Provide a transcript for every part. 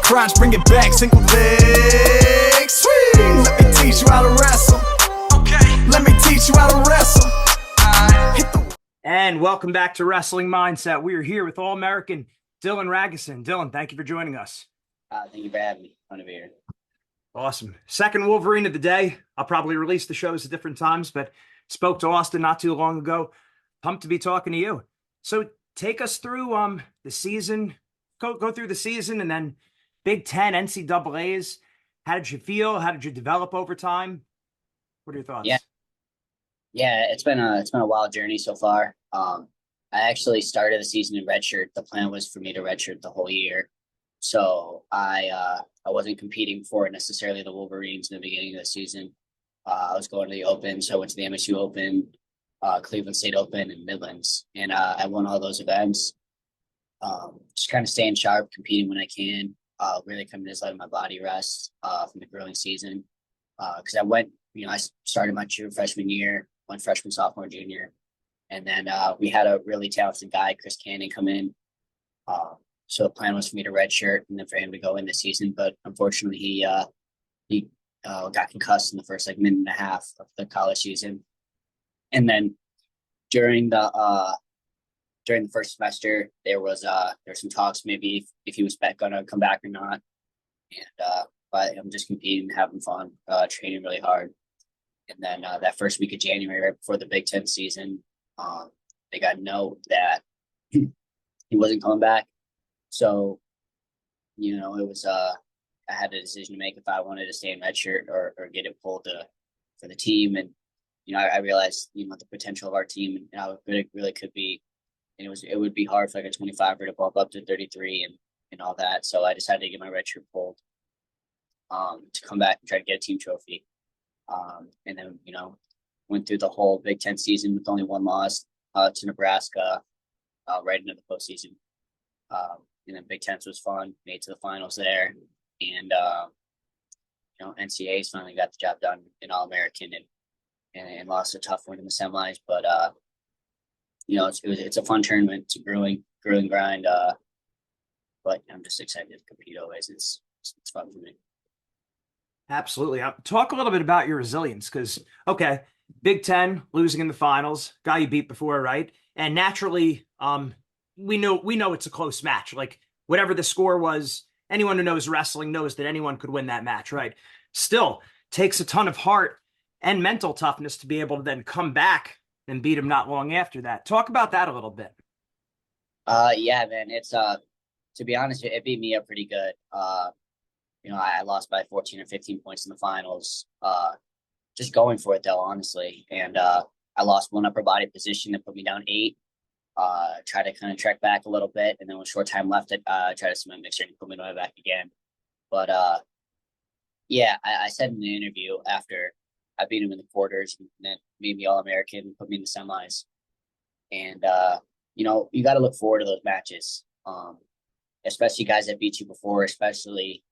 crunch, bring it back, single leg swing. Let me teach you how to wrestle. Okay. Let me teach you how to wrestle. And welcome back to Wrestling Mindset. We are here with All-American Dylan Ragusin. Dylan, thank you for joining us. Thank you for having me. Fun to be here. Awesome. Second Wolverine of the day. I'll probably release the shows at different times, but spoke to Austin not too long ago. Pumped to be talking to you. So take us through the season. Go through the season and then Big Ten, NCAAs. How did you feel? How did you develop over time? What are your thoughts? Yeah, it's been a wild journey so far. I actually started the season in redshirt. The plan was for me to redshirt the whole year. So I wasn't competing for necessarily the Wolverines in the beginning of the season. I was going to the Open, so I went to the MSU Open, Cleveland State Open, and Midlands, and I won all those events. Just kind of staying sharp, competing when I can. Really coming to letting my body rest from the growing season. Because I started my true freshman year, went freshman, sophomore, junior, and then we had a really talented guy, Chris Cannon, come in. So the plan was for me to redshirt and then for him to go in the season, but unfortunately he got concussed in the first minute and a half of the college season, and then during the first semester there was some talks maybe if he was gonna come back or not, and but I'm just competing, having fun, training really hard, and then that first week of January, right before the Big Ten season, they got a note that he wasn't coming back. So, it was I had a decision to make if I wanted to stay in redshirt or get it pulled for the team. And I realized the potential of our team and how good it really could be. And it would be hard for like a 25er to bump up to 33 and all that. So I decided to get my redshirt pulled to come back and try to get a team trophy. And then went through the whole Big Ten season with only one loss to Nebraska right into the postseason. And then Big Ten's was fun, made to the finals there. And, NCAA's finally got the job done in All-American and lost a tough one in the semis. But, it's a fun tournament. It's a grueling grind. But I'm just excited to compete always. It's fun for me. Absolutely. Talk a little bit about your resilience because, okay, Big Ten, losing in the finals, guy you beat before, right? And naturally, we know it's a close match. Like whatever the score was, anyone who knows wrestling knows that anyone could win that match, right? Still takes a ton of heart and mental toughness to be able to then come back and beat him not long after that. Talk about that a little bit. Yeah, man. It's to be honest, it beat me up pretty good. I lost by 14 or 15 points in the finals. Just going for it though, honestly. And I lost one upper body position that put me down 8. Try to kind of trek back a little bit, and then with short time left, try to submit mixer and put me back again. But I said in the interview after I beat him in the quarters and then made me All-American, put me in the semis. And you got to look forward to those matches, especially guys that beat you before, especially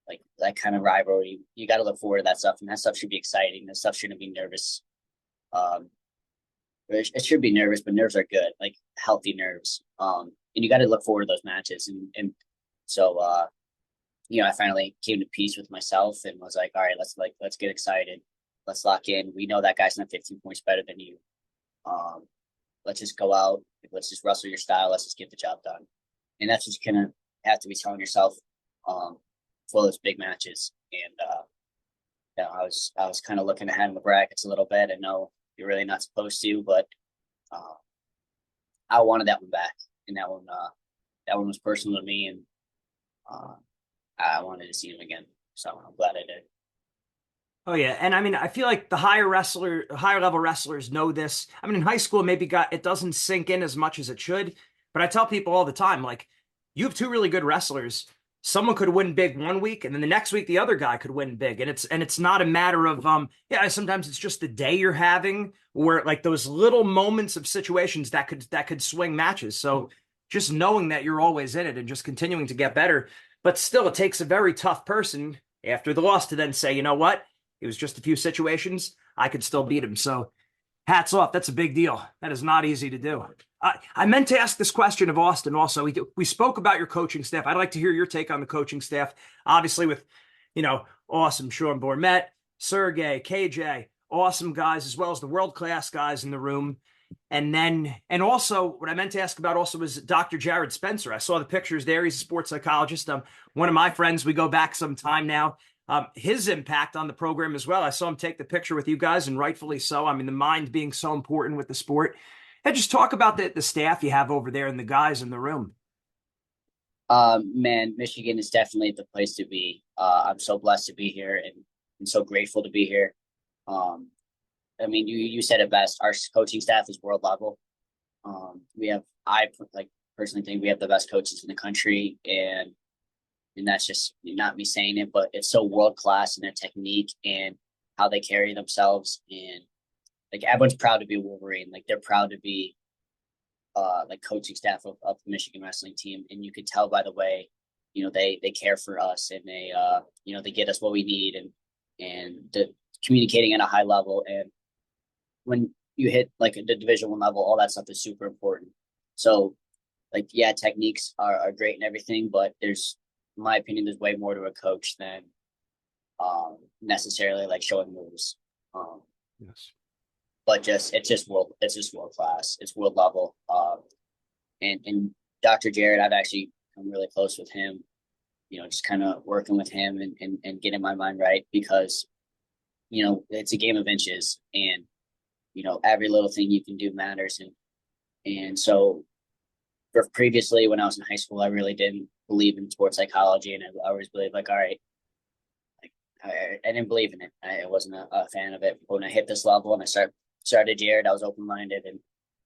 like that kind of rivalry. You got to look forward to that stuff, and that stuff should be exciting. That stuff shouldn't be nervous. It should be nervous, but nerves are good, like healthy nerves. And you got to look forward to those matches. And so, I finally came to peace with myself and was like, all right, let's get excited. Let's lock in. We know that guy's not 15 points better than you. Let's just go out. Let's just wrestle your style. Let's just get the job done. And that's what you kind of have to be telling yourself for those big matches. And I was kind of looking ahead in the brackets a little bit. I know you're really not supposed to, but I wanted that one back, and that one was personal to me, and I wanted to see him again. So I'm glad I did. Oh yeah, and I mean, I feel like the higher level wrestlers know this. I mean, in high school, maybe it doesn't sink in as much as it should, but I tell people all the time, like, you have 2 really good wrestlers. Someone could win big one week, and then the next week the other guy could win big. And it's not a matter of sometimes it's just the day you're having, or like those little moments of situations that could swing matches. So just knowing that you're always in it and just continuing to get better. But still, it takes a very tough person after the loss to then say, you know what? It was just a few situations. I could still beat him. So hats off. That's a big deal. That is not easy to do. I meant to ask this question of Austin also. We spoke about your coaching staff. I'd like to hear your take on the coaching staff. Obviously, with, awesome Sean Bourmet, Sergey, KJ, awesome guys, as well as the world-class guys in the room. And also what I meant to ask about also was Dr. Jared Spencer. I saw the pictures there. He's a sports psychologist. One of my friends. We go back some time now. His impact on the program as well. I saw him take the picture with you guys, and rightfully so. I mean, the mind being so important with the sport. And just talk about the staff you have over there and the guys in the room. Man, Michigan is definitely the place to be. I'm so blessed to be here and so grateful to be here. I mean, you said it best. Our coaching staff is world level. I personally think we have the best coaches in the country, and that's just not me saying it, but it's so world class in their technique and how they carry themselves. And like, everyone's proud to be a Wolverine. Like, they're proud to be like coaching staff of the Michigan wrestling team. And you could tell by the way, they care for us, and they get us what we need, and the communicating at a high level. And when you hit like the Division I level, all that stuff is super important. So like, yeah, techniques are great and everything, but in my opinion, there's way more to a coach than necessarily like showing moves. Yes. But it's just world class. It's world level. And Dr. Jared, I've actually come really close with him, just kind of working with him and getting my mind right, because, it's a game of inches, and, every little thing you can do matters. And so previously, when I was in high school, I really didn't believe in sports psychology, and I always believed like, all right, like I didn't believe in it. I wasn't a fan of it. But when I hit this level and I started Jared, I was open-minded, and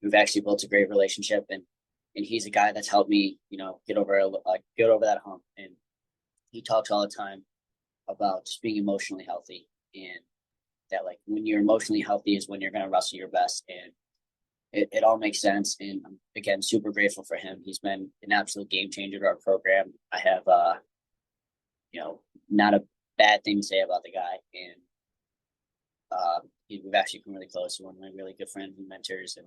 we've actually built a great relationship, and he's a guy that's helped me, get over that hump. And he talks all the time about just being emotionally healthy, and that like when you're emotionally healthy is when you're going to wrestle your best. And it all makes sense. And I'm, again, super grateful for him. He's been an absolute game changer to our program. I have, not a bad thing to say about the guy. And we've actually come really close. One of my really good friends and mentors. And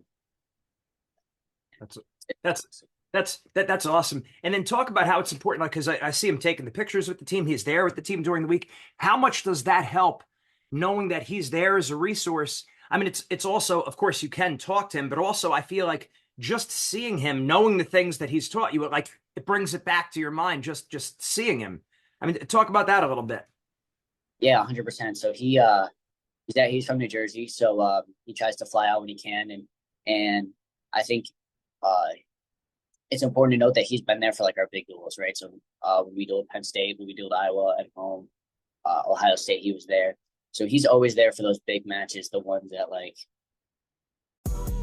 that's awesome. And then talk about how it's important, like, because I see him taking the pictures with the team. He's there with the team during the week. How much does that help, knowing that he's there as a resource? I mean, it's also, of course, you can talk to him, but also I feel like just seeing him, knowing the things that he's taught you, like, it brings it back to your mind, just seeing him. I mean, talk about that a little bit. Yeah, 100%. So he's from New Jersey, so he tries to fly out when he can, and I think it's important to note that he's been there for like our big duels, right? So when we dueled Penn State, when we dueled Iowa at home, Ohio State, he was there. So he's always there for those big matches, the ones that like.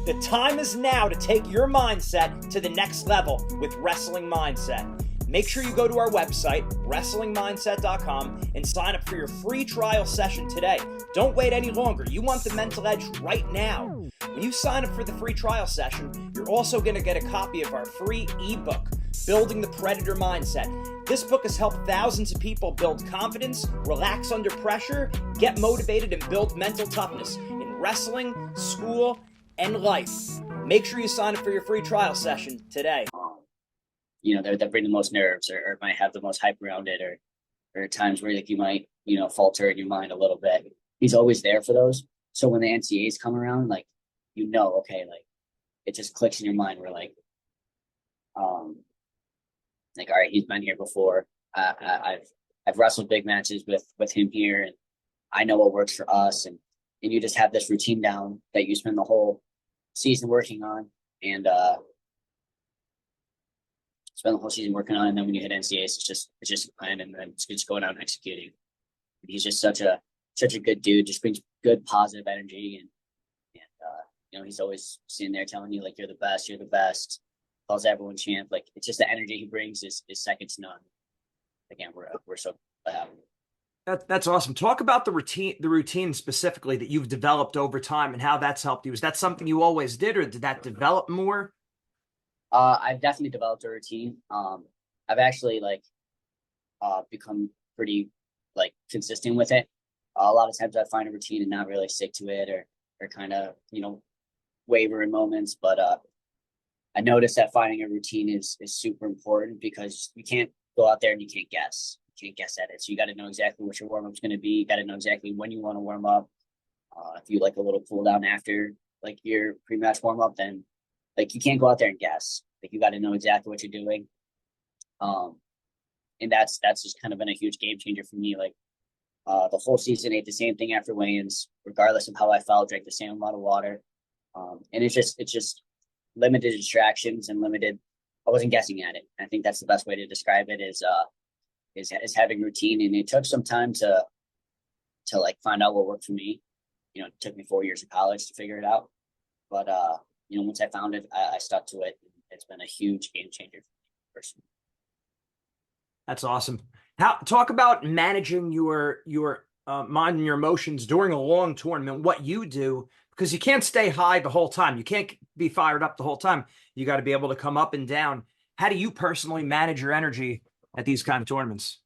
The time is now to take your mindset to the next level with Wrestling Mindset. Make sure you go to our website, wrestlingmindset.com, and sign up for your free trial session today. Don't wait any longer. You want the mental edge right now. When you sign up for the free trial session, you're also going to get a copy of our free ebook, Building the Predator Mindset. This book has helped thousands of people build confidence, relax under pressure, get motivated, and build mental toughness in wrestling, school, and life. Make sure you sign up for your free trial session today. That bring the most nerves or might have the most hype around it, or times where like you might, falter in your mind a little bit. He's always there for those. So when the NCAAs come around, like, okay, like it just clicks in your mind. We're like, all right, he's been here before. I've wrestled big matches with him here, and I know what works for us. And you just have this routine down that you spend the whole season working on, and spend the whole season working on. And then when you hit NCAAs, it's just a plan, and then it's just going out and executing. He's just such a good dude. Just brings good positive energy, and he's always sitting there telling you like you're the best. Calls everyone champ. Like, it's just the energy he brings is second to none. Again, we're so glad. That's awesome. Talk about the routine specifically that you've developed over time and how that's helped you. Is that something you always did, or did that develop more? I've definitely developed a routine. I've actually become pretty consistent with it. A lot of times I find a routine and not really stick to it, or kind of waver in moments. But I noticed that finding a routine is super important because you can't go out there and you can't guess. You can't guess at it. So you got to know exactly what your warm up's going to be. You got to know exactly when you want to warm up. If you like a little cool down after like your pre-match warm up, then like you can't go out there and guess. Like you got to know exactly what you're doing. And that's just kind of been a huge game changer for me. Like the whole season, ate the same thing after weigh-ins, regardless of how I felt. Drank the same amount of water, and it's just limited distractions and limited. I wasn't guessing at it. I think that's the best way to describe it is having routine. And it took some time to like find out what worked for me. You know, it took me 4 years of college to figure it out. But you know, once I found it, I stuck to it. It's been a huge game changer for me personally. That's awesome. How talk about managing your mind and your emotions during a long tournament, what you do, because you can't stay high the whole time. You can't be fired up the whole time. You got to be able to come up and down. How do you personally manage your energy at these kind of tournaments?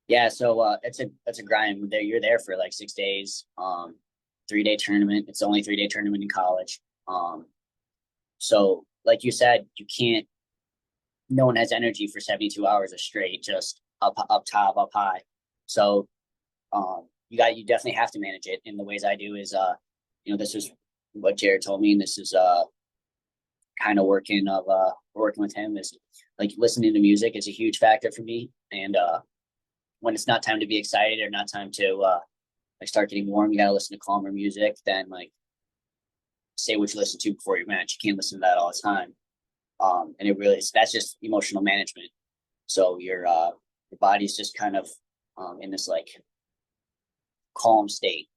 Yeah, so it's a grind. You're there for like 6 days. 3 day tournament. It's the only 3 day tournament in college. So like you said, you can't. No one has energy for 72 hours straight, just up top, up high. So you definitely have to manage it. And the ways I do is you know, this is what Jared told me, and this is kind of working with him is like listening to music is a huge factor for me. And when it's not time to be excited or not time to like start getting warm, you gotta listen to calmer music. Then like say what you listen to before your match. You can't listen to that all the time. And it really is, that's just emotional management. So your body's just kind of in this like calm state.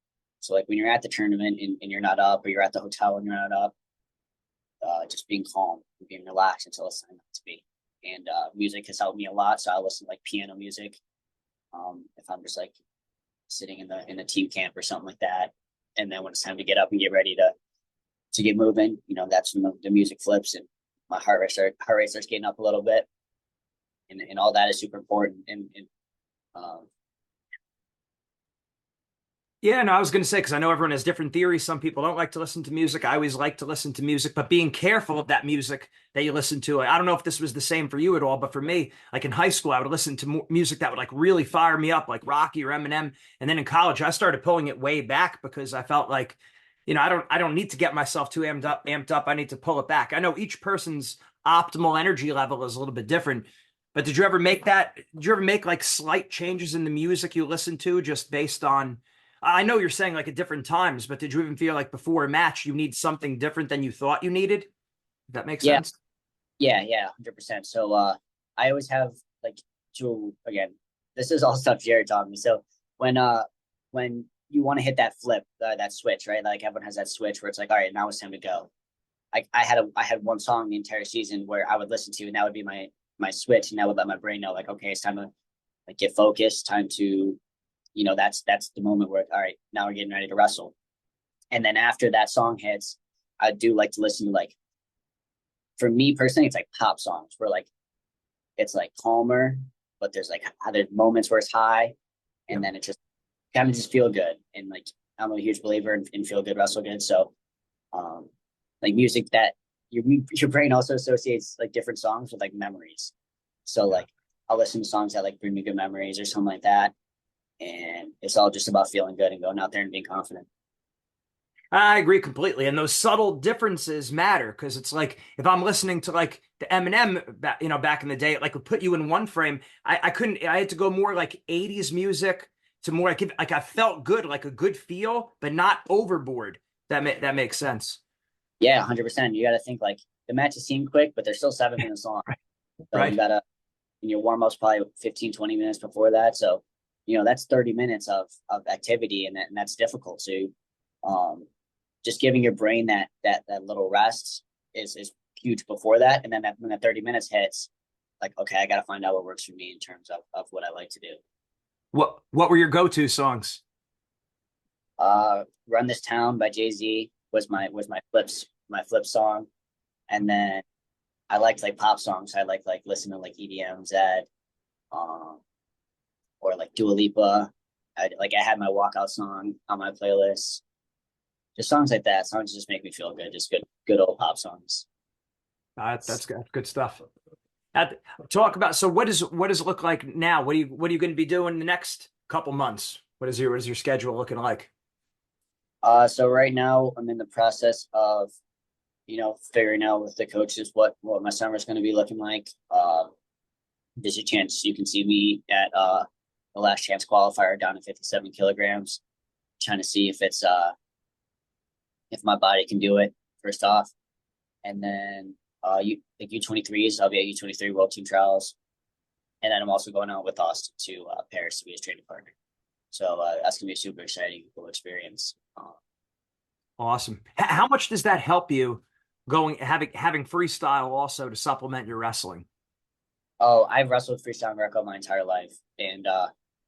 So like when you're at the tournament and you're not up, or you're at the hotel and you're not up, just being calm, being relaxed until it's time to be. And music has helped me a lot. So I listen to like piano music. If I'm just like sitting in the team camp or something like that. And then when it's time to get up and get ready to get moving, you know, that's when the music flips and my heart rate starts getting up a little bit, and all that is super important. And Yeah, no, I was going to say, because I know everyone has different theories. Some people don't like to listen to music. I always like to listen to music, but being careful of that music that you listen to. I don't know if this was the same for you at all, but for me, like in high school, I would listen to music that would like really fire me up, like Rocky or Eminem. And then in college, I started pulling it way back because I felt like, you know, I don't need to get myself too amped up. I need to pull it back. I know each person's optimal energy level is a little bit different. But did you ever make that? Did you ever make like slight changes in the music you listen to just based on? I know you're saying like at different times, but did you even feel like before a match you need something different than you thought you needed? If that makes yeah, sense. yeah, 100%. So I always have like again, this is all stuff Jared taught me. So when you want to hit that flip, that switch, right? Like everyone has that switch where it's like, all right, now it's time to go. I had one song the entire season where I would listen to, and that would be my switch, and that would let my brain know like, okay, it's time to like get focused, time to, you know, that's the moment where, all right, now we're getting ready to wrestle. And then after that song hits, I do like to listen to like, for me personally, it's like pop songs where like it's like calmer, but there's like there's moments where it's high, and then it just kind of just feel good. And like I'm a huge believer in feel good, wrestle good. So like music that your brain also associates like different songs with like memories. So like I'll listen to songs that like bring me good memories or something like that. And it's all just about feeling good and going out there and being confident. I agree completely. And those subtle differences matter because it's like if I'm listening to like the Eminem, you know, back in the day, it like would put you in one frame. I couldn't, I had to go more like 80s music to more like I felt good, like a good feel, but not overboard. That makes sense. Yeah, 100%. You got to think like the matches seem quick, but they're still 7 minutes long. Right. So you Right. got to, and your warm up's probably 15, 20 minutes before that. So, you know, that's 30 minutes of activity, and that's difficult. So, just giving your brain that little rest is huge before that. And then when that 30 minutes hits, like, okay, I got to find out what works for me in terms of what I like to do. What were your go-to songs? Run This Town by Jay-Z was my flip song. And then I liked like pop songs. I like listen to like EDM, Zed, or like Dua Lipa. I had my walkout song on my playlist. Just songs like that. Songs just make me feel good. Just good old pop songs. That's good stuff. Talk about, so what does it look like now? What are you going to be doing the next couple months? What is your schedule looking like? So right now I'm in the process of, figuring out with the coaches what my summer is going to be looking like. There's a chance you can see me at the last chance qualifier down to 57 kilograms, trying to see if my body can do it first off, and then U23s. I'll be at U23 World Team Trials, and then I'm also going out with Austin to Paris to be his training partner. So that's gonna be a super exciting, cool experience. Awesome. How much does that help you having freestyle also to supplement your wrestling? Oh, I've wrestled freestyle and Greco my entire life, and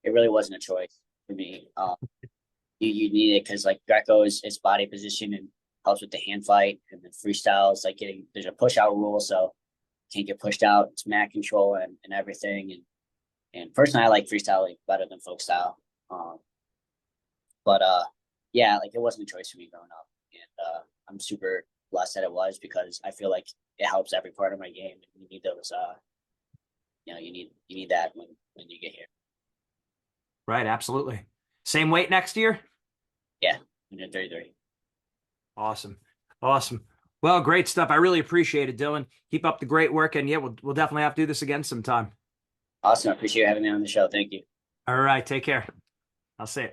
it really wasn't a choice for me. You need it because like Greco is body position and helps with the hand fight, and then freestyle is like there's a push out rule, so can't get pushed out. It's mat control and everything, and personally I like freestyle like better than folk style. But yeah, like it wasn't a choice for me growing up, and I'm super blessed that it was because I feel like it helps every part of my game. You need those, you need that when you get here. Right, absolutely. Same weight next year? Yeah, 133. Awesome. Awesome. Well, great stuff. I really appreciate it, Dylan. Keep up the great work, and yeah, we'll definitely have to do this again sometime. Awesome. I appreciate you having me on the show. Thank you. All right, take care. I'll see you.